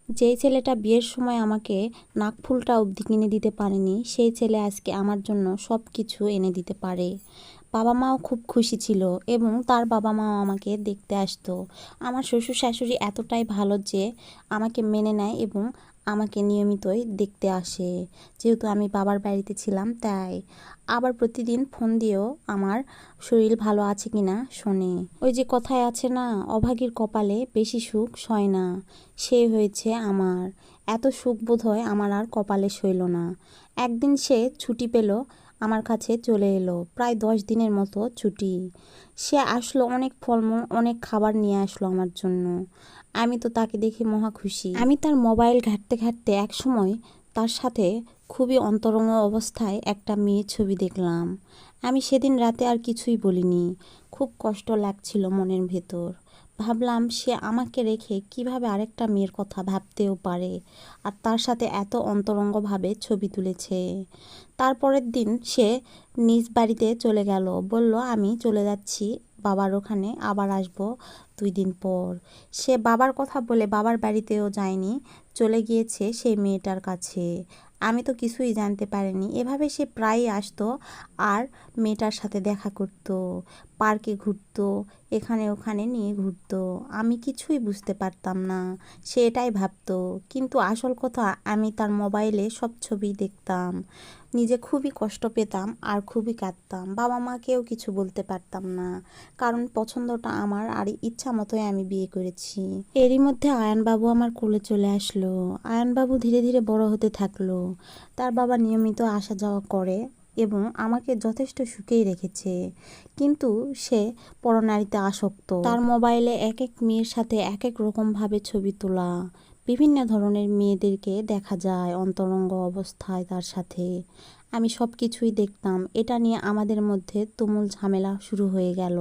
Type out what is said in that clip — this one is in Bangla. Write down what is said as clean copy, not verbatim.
যেই ছেলেটা বিয়ের সময় আমাকে নাকফুলটা অবধি কিনে দিতে পারেনি, সেই ছেলে আজকে আমার জন্য সব কিছু এনে দিতে পারে। বাবা মাও খুব খুশি ছিল এবং তার বাবা মাও আমাকে দেখতে আসতো। আমার শ্বশুর শাশুড়ি এতটাই ভালো যে আমাকে মেনে নেয় এবং আমাকে নিয়মিতই দেখতে আসে। যেহেতু আমি বাবার বাড়িতে ছিলাম তাই। আবার প্রতিদিন ফোন দিয়েও আমার শরীর ভালো আছে কিনা শোনে। ওই যে কথায় আছে না, অভাগীর কপালে বেশি সুখ সয় না, সে হয়েছে আমার। এত সুখ বোধহয় আমার আর কপালে সইল না। একদিন সে ছুটি পেল, আমার কাছে চলে এলো। প্রায় 10 দিনের মতো ছুটি। সে আসলো, অনেক ফলমূল অনেক খাবার নিয়ে আসলো আমার জন্য। আমি তো তাকে দেখে মহা খুশি। আমি তার মোবাইল ঘাঁটতে ঘাঁটতে একসময় তার সাথে খুবই অন্তরঙ্গ অবস্থায় একটা মেয়ের ছবি দেখলাম। আমি সেদিন রাতে আর কিছুই বলিনি। খুব কষ্ট লাগছিল মনের ভেতর। ভাবলাম সে আমাকে রেখে কিভাবে আরেকটা মেয়ের কথা ভাবতেও পারে, আর তার সাথে এত অন্তরঙ্গভাবে ছবি তুলেছে। তারপরের দিন সে নিজ বাড়িতে চলে গেল, বলল আমি চলে যাচ্ছি বাবার ওখানে, আবার আসবো 2 দিন পর। সে বাবার কথা বলে বাবার বাড়িতেও যায়নি, চলে গিয়েছে সেই মেয়েটার কাছে। আমি তো কিছুই জানতে পারিনি। এভাবে সে প্রায়ই আসতো আর মেয়েটার সাথে দেখা করতো, পার্কে ঘুরতো, এখানে ওখানে নিয়ে ঘুরতো। আমি কিছুই বুঝতে পারতাম না, সে এটাই ভাবতো। কিন্তু আসল কথা, আমি তার মোবাইলে সব ছবি দেখতাম। নিজে খুবই কষ্ট পেতাম আর খুবই কাঁদতাম। বাবা মাকেও কিছু বলতে পারতাম না, কারণ পছন্দটা আমার আর ইচ্ছা মতোই আমি বিয়ে করেছি। এরই মধ্যে আয়ানবাবু আমার কোলে চলে আসলো। আয়ানবাবু ধীরে ধীরে বড় হতে থাকলো। তার বাবা নিয়মিত আসা যাওয়া করে এবং আমাকে যথেষ্ট সুখেই রেখেছে। কিন্তু সে পরনারীতে আসক্ত। তার মোবাইলে এক এক মেয়ের সাথে এক এক রকমভাবে ছবি তোলা। বিভিন্ন ধরনের মেয়েদেরকে দেখা যায় অন্তরঙ্গ অবস্থায় তার সাথে। আমি সব কিছুই দেখতাম। এটা নিয়ে আমাদের মধ্যে তুমুল ঝামেলা শুরু হয়ে গেল।